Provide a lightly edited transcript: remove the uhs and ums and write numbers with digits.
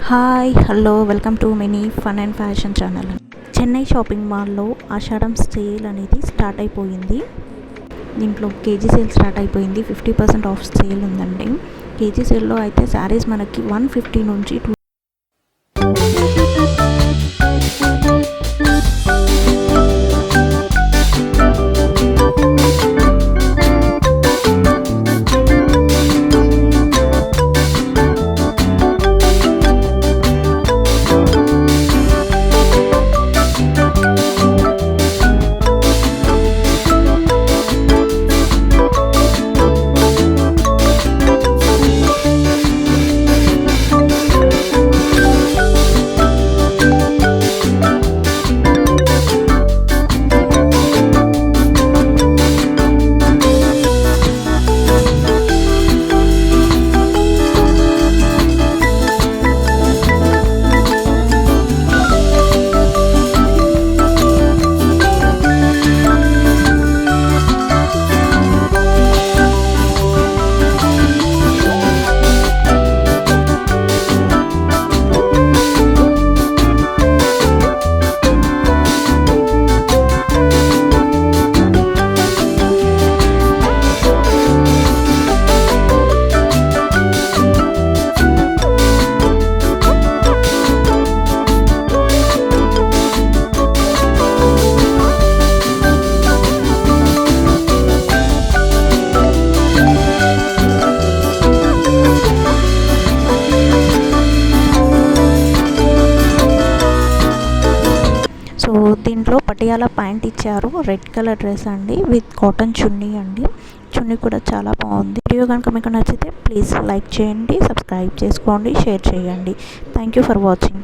Hi hello welcome to mini fun and fashion channel. Chennai shopping మాల్లో ఆషాఢం sale అనేది start అయిపోయింది. దీంట్లో కేజీ సేల్ స్టార్ట్ అయిపోయింది. 50% ఆఫ్ సేల్ ఉందండి. కేజీ సేల్లో అయితే శారీస్ మనకి 150 నుంచి దీంట్లో పటియాలా ప్యాంట్ ఇచ్చారు. రెడ్ కలర్ డ్రెస్ అండి విత్ కాటన్ చున్నీ అండి. చున్నీ కూడా చాలా బాగుంది. వీడియో కనుక మీకు నచ్చితే ప్లీజ్ లైక్ చేయండి, సబ్స్క్రైబ్ చేసుకోండి, షేర్ చేయండి. Thank you for watching.